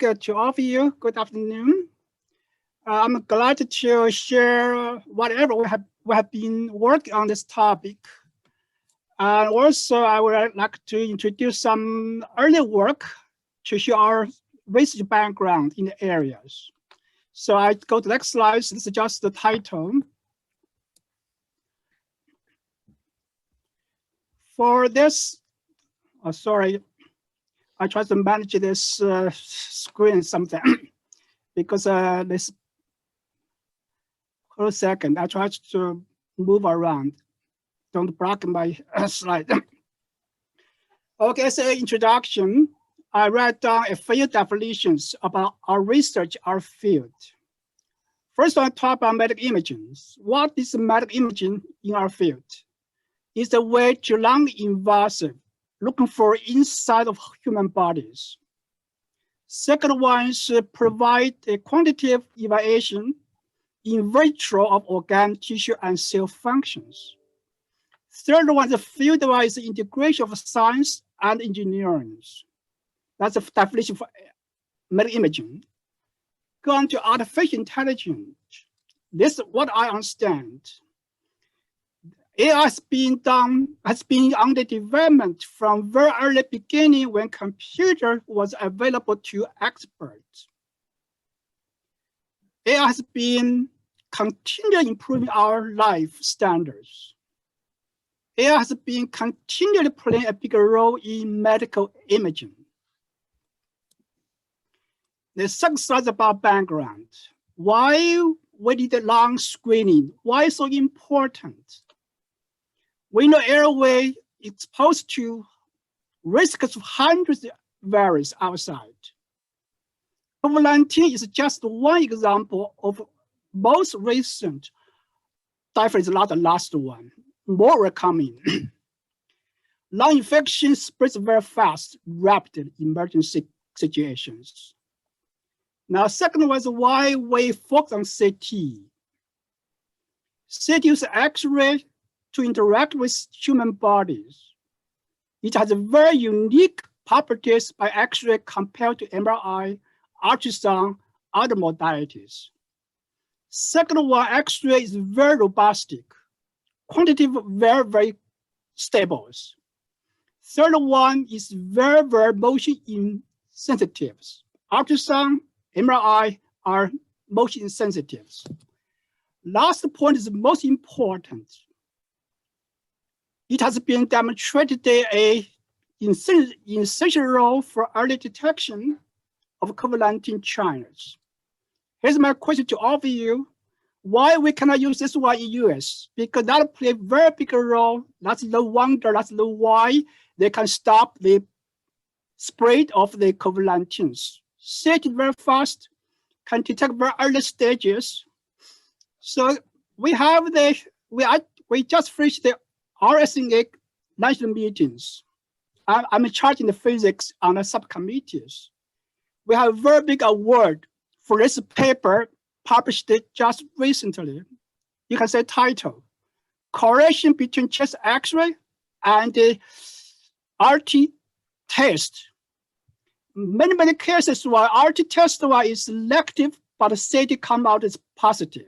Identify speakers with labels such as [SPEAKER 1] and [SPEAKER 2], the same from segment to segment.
[SPEAKER 1] to all of you. Good afternoon. I'm glad to share whatever we have been working on this topic. And also, I would like to introduce some early work to show our research background in the areas. So I go to the next slide. This is just the title. For this, sorry, I try to manage this screen something because this. Hold a second, I try to move around. Don't block my slide. Okay, as an introduction, I write down a few definitions about our research, our field. First, I talk about medical imaging. What is medical imaging in our field? It's a way to non-invasive, looking for inside of human bodies. Second one is provide a quantitative evaluation in vitro of organ, tissue, and cell functions. Third one is the field-wise integration of science and engineering. That's a definition for medical imaging. Go on to artificial intelligence. This is what I understand. AI has been under development from very early beginning when computer was available to experts. AI has been continually improving our life standards. AI has been continually playing a bigger role in medical imaging. The second slide is about background. Why we need a lung screening? Why so important? We know airway exposed to risks of hundreds of virus outside. COVID-19 is just one example of most recent, definitely is not the last one, more are coming. Lung infection spreads very fast, rapid emergency situations. Now, second was why we focus on CT. CT uses X-ray to interact with human bodies. It has very unique properties by X-ray compared to MRI, ultrasound, other modalities. Second one, X-ray is very robust, quantitative, very, very stable. Third one is very, very motion insensitive. Ultrasound, MRI are motion insensitive. Last point is most important. It has been demonstrated an essential role for early detection of COVID-19 China's. Here's my question to all of you. Why we cannot use this one in US? Because that plays a very big role. That's the wonder, that's the why they can stop the spread of the COVID-19. Set it very fast, can detect very early stages. So we have we just finished the RSNA national meetings. I'm in charge in the physics on the subcommittees. We have a very big award for this paper published just recently. You can say title, correlation between chest X-ray and the RT test. Many cases where RT test is selective, but CT come out as positive.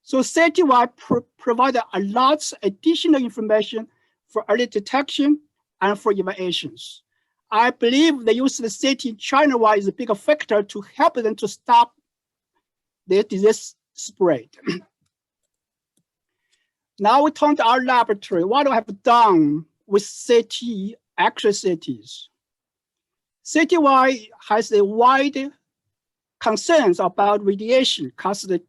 [SPEAKER 1] So CT will provide a lot of additional information for early detection and for evaluations. I believe the use of the CT in China is a big factor to help them to stop the disease spread. Now we turn to our laboratory. What do I have done with CT, X-ray CTs? CTY has a wide concerns about radiation causes the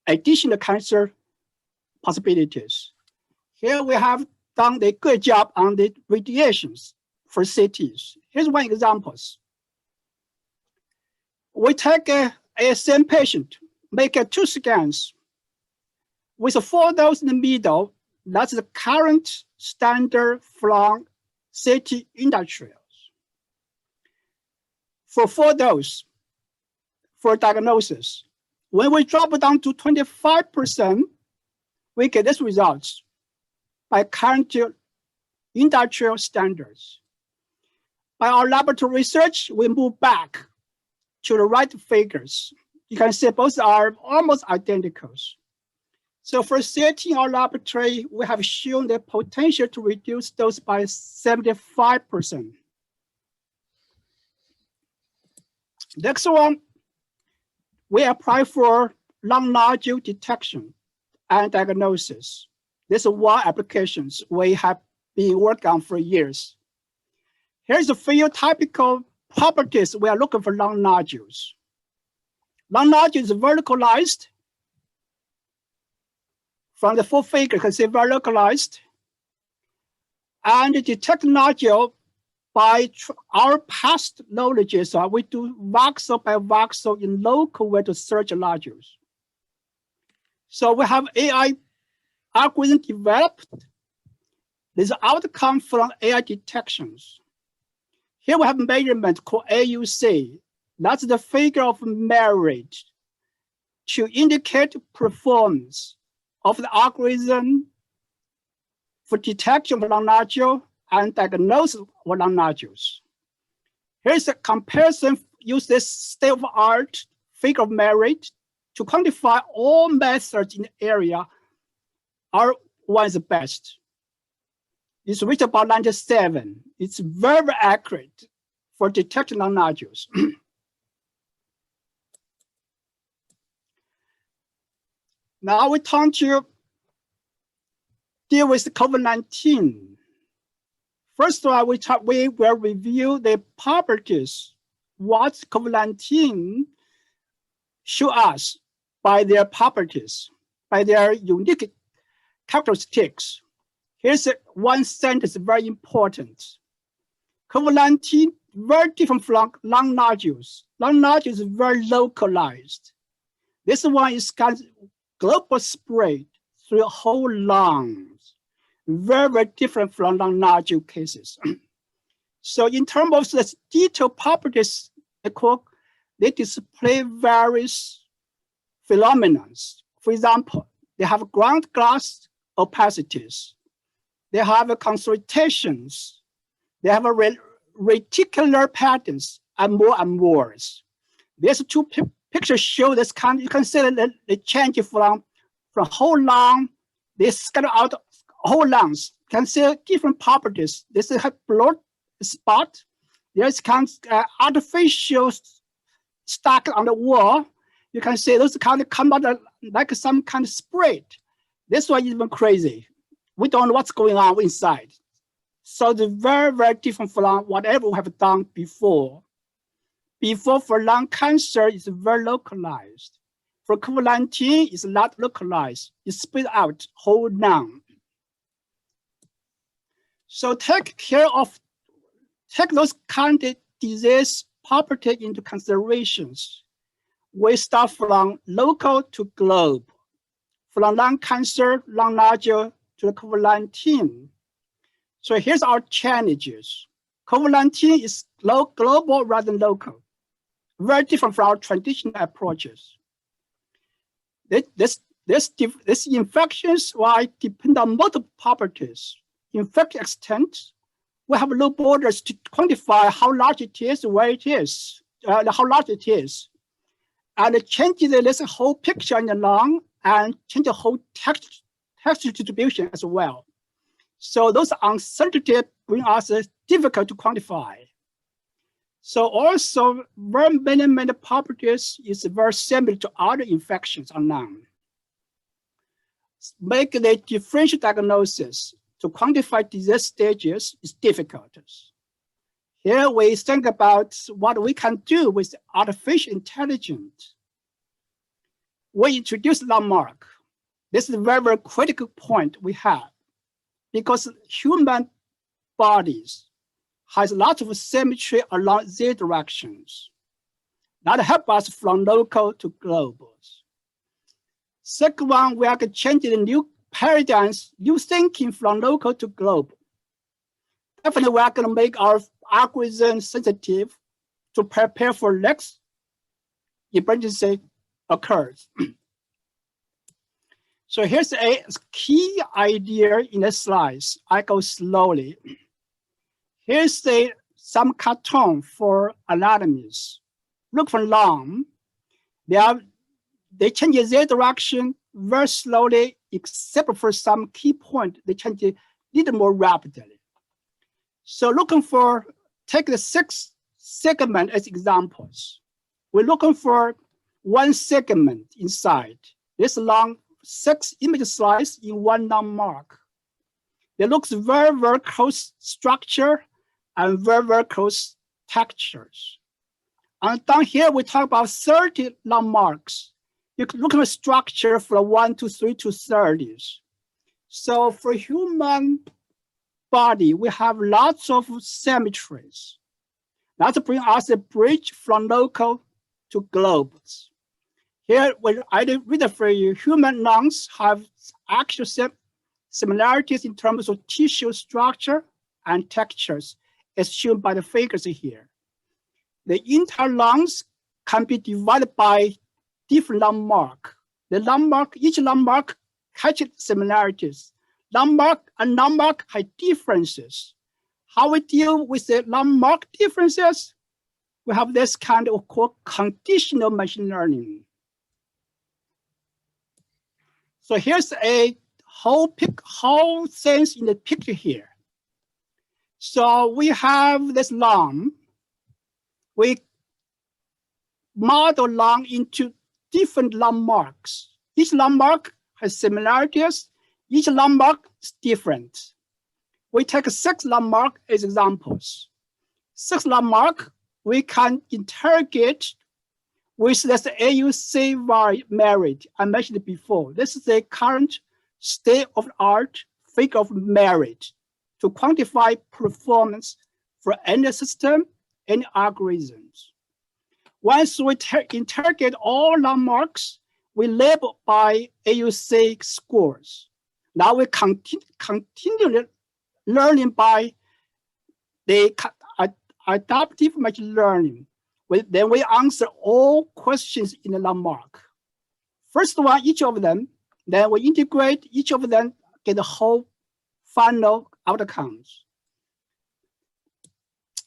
[SPEAKER 1] additional cancer possibilities. Here we have done a good job on the radiations for CTs. Here's one example. We take a same patient, make 2 scans with 4 doses in the middle. That's the current standard from CT industrials. For 4 doses for diagnosis. When we drop it down to 25%, we get this results by current industrial standards. By our laboratory research, we move back to the right figures, you can see both are almost identical. So for setting in our laboratory, we have shown the potential to reduce dose by 75%. Next one, we apply for lung nodule detection and diagnosis. This is one application we have been working on for years. Here's a few typical properties we are looking for lung nodules. Lung nodule is verticalized. From the full figure, you can see very localized. And detect nodule by our past knowledge is we do voxel by voxel in local way to search nodules. So we have AI algorithm developed. This outcome from AI detections. Here we have measurement called AUC. That's the figure of merit to indicate performance of the algorithm for detection of lung nodule and diagnosis of lung nodules. Here's a comparison, use this state-of-art figure of merit to quantify all methods in the area. Our one is the best. It's reached about 97. It's very accurate for detecting lung nodules. Now we turn to deal with COVID-19. First of all, we will review the properties, what COVID-19 show us by their properties, by their unique characteristics. Here's one sentence very important. COVID-19 very different from lung nodules. Lung nodules is very localized. This one is kind of global spread through whole lungs, very, very different from lung nodule cases. So in terms of the detailed properties, they display various phenomena. For example, they have ground glass opacities. They have concentrations. They have reticular patterns and more. These two pictures show this kind. You can see the change from whole lung. They scatter out whole lungs. You can see different properties. This is a blood spot. There's kind of artificial stuck on the wall. You can see those kind of come out like some kind of spread. This one is even crazy. We don't know what's going on inside. So it's very, very different from whatever we have done before. Before for lung cancer, it's very localized. For COVID-19, it's not localized. It's spread out whole lung. So take those kind of disease property into considerations. We start from local to globe, from lung cancer, lung nodule to COVID-19. So here's our challenges. COVID-19 is global rather than local, very different from our traditional approaches. These infections will depend on multiple properties. Infection extent, we have no borders to quantify how large it is, where it is, how large it is. And changing this whole picture in the lung and change the whole texture distribution as well. So those uncertainties bring us difficult to quantify. So also very many properties is very similar to other infections on lung. Make the differential diagnosis to quantify disease stages is difficult. Here we think about what we can do with artificial intelligence. We introduce landmark. This is a very, very critical point we have because human bodies has lots of symmetry along Z directions. That helps us from local to global. Second one, we are changing the new paradigms, new thinking from local to global. Definitely, we are going to make our algorithm sensitive to prepare for next emergency occurs. So here's a key idea in the slides. I go slowly. Here's some cartoon for anatomies. look for lung, they change their direction very slowly, except for some key point, they change it a little more rapidly. So looking for, take the 6 segment as examples. We're looking for one segment inside. This long 6 image slice in one landmark. It looks very, very close structure and very, very close textures. And down here, we talk about 30 landmarks. You can look at the structure from 1 to 3 to 30. So for human body, we have lots of symmetries. That brings us a bridge from local to globals. Here, when I read it for you, human lungs have actual similarities in terms of tissue structure and textures, as shown by the figures here. The entire lungs can be divided by different landmark. Each landmark has similarities. Landmark and landmark have differences. How we deal with the landmark differences? We have this kind of called conditional machine learning. So here's a whole things in the picture here. So we have this lung. We model lung into different landmarks. Each landmark has similarities. Each landmark is different. We take 6 landmarks as examples. 6 landmarks we can interrogate with this AUC merit I mentioned before. This is the current state-of-the-art figure of merit to quantify performance for any system, any algorithms. Once we interrogate all landmarks, we label by AUC scores. Now we continue learning by the adaptive machine learning. Then we answer all questions in the landmark. First one, each of them, then we integrate each of them, get the whole final outcomes.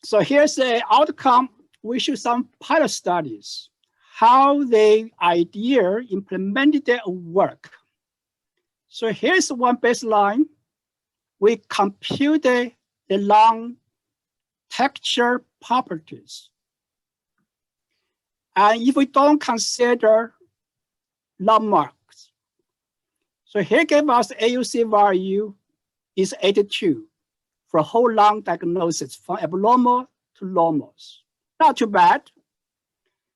[SPEAKER 1] So here's the outcome. We show some pilot studies, how the idea implemented their work. So here's one baseline. We compute the lung texture properties. And if we don't consider landmarks, so here give us AUC value is 82 for whole lung diagnosis from abnormal to normals. Not too bad.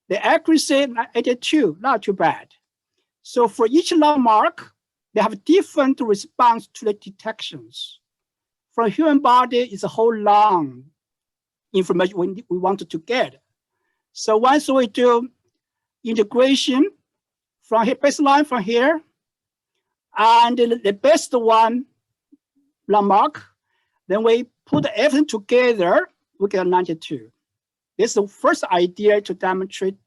[SPEAKER 1] The accuracy 82, not too bad. So for each landmark, they have different response to the detections. For human body, it's a whole lung information we wanted to get. So once we do integration from here, baseline from here, and the best one landmark, then we put everything together, we get 92. This is the first idea to demonstrate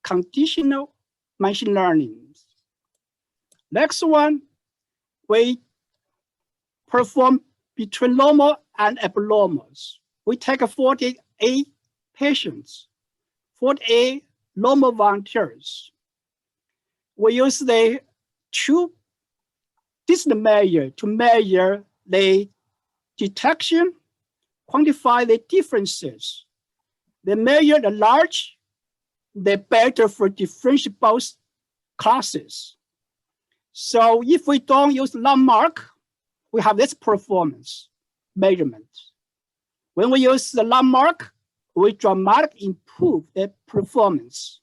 [SPEAKER 1] conditional machine learning. Next one, we perform between normal and abnormals. We take 48 patients, 48 normal volunteers. We use the 2 distance measure to measure the detection, quantify the differences. The measure the large, the better for differentiate both classes. So if we don't use landmark, we have this performance measurement. When we use the landmark, we dramatically improve the performance.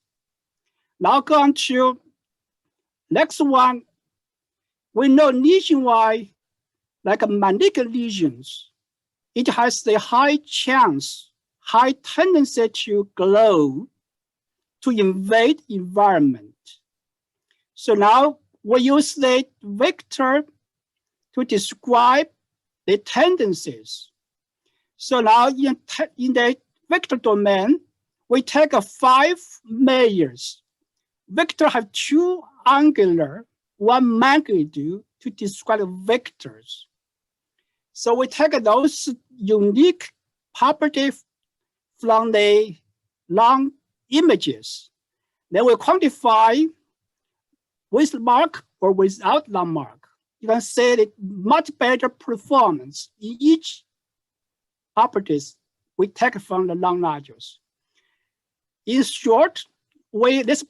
[SPEAKER 1] Now go on to next one. We know lesion-wide, like malignant lesions, it has the high chance, high tendency to grow, to invade environment. So now we use the vector to describe the tendencies. So now in the vector domain, we take 5 measures. Vector have 2 angular, 1 magnitude to describe vectors. So we take those unique properties from the lung images. Then we quantify with mark or without landmark. You can say that much better performance in each properties we take from the long nodules. In short, this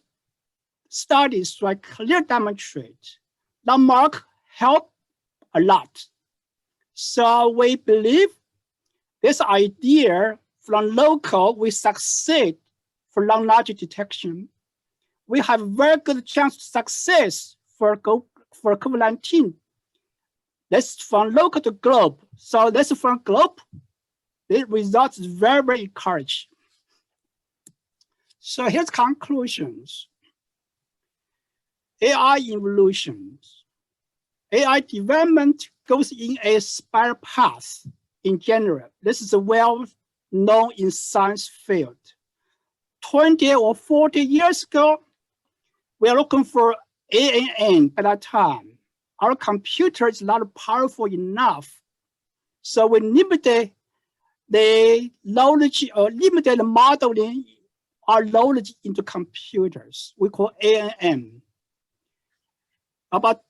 [SPEAKER 1] studies clearly demonstrate landmark help a lot. So we believe this idea from local we succeed for long nodule detection. We have very good chance of success for COVID-19. That's from local to globe. So that's from globe. The results is very, very encouraging. So here's conclusions. AI evolutions. AI development goes in a spiral path in general. This is well known in science field. 20 or 40 years ago, we are looking for ANN at that time. Our computer is not powerful enough. So we limited the knowledge or limited the modeling our knowledge into computers. We call ANN. About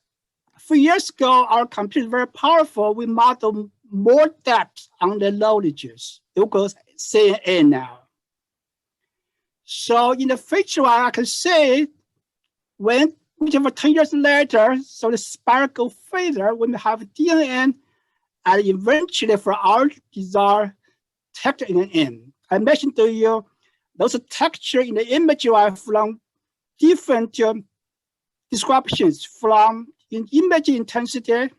[SPEAKER 1] a few years ago, our computer is very powerful. We model more depth on the knowledges. It goes CNN now. So in the future, I can say when whichever 10 years later, so the spiral goes further when we have DNA and eventually for our desired texture in. I mentioned to you, those texture in the image are from different descriptions, from image intensity,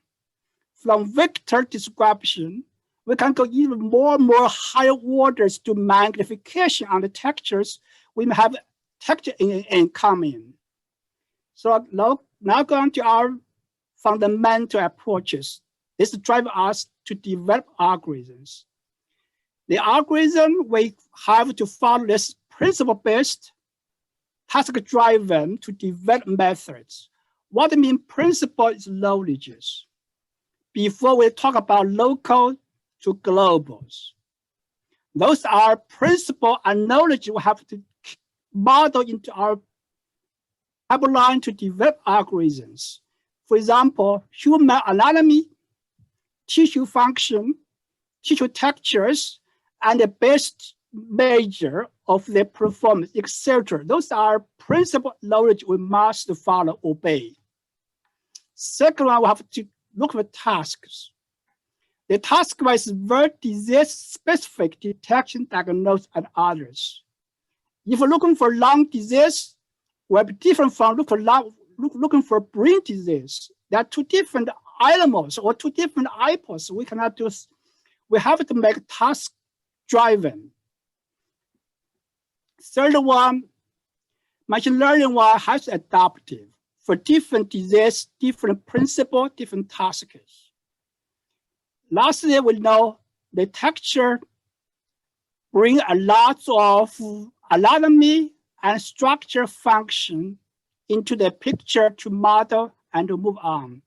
[SPEAKER 1] from vector description. We can go even more and more higher orders to magnification on the textures. We may have texture in coming. So now going to our fundamental approaches. This drives us to develop algorithms. The algorithm, we have to follow this principle-based, task-driven to develop methods. What I mean principle is knowledges. Before we talk about local to globals. Those are principle and knowledge we have to model into our pipeline to develop algorithms. For example, human anatomy, tissue function, tissue textures, and the best measure of their performance, etc. Those are principle knowledge we must follow, obey. Second one, we have to look for tasks. The task is very disease-specific detection, diagnosis, and others. If we're looking for lung disease, we'll be different from looking for brain disease. There are two different animals or two different iPods. We cannot do. We have to make task-driven. Third one, machine learning one has adaptive for different disease, different principle, different tasks. Lastly, we know the texture bring a lot of anatomy and structure function into the picture to model and to move on.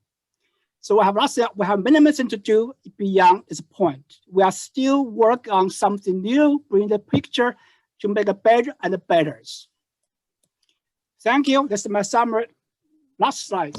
[SPEAKER 1] So we have many things to do beyond this point. We are still working on something new, bring the picture to make it better and better. Thank you. This is my summary. Last slide.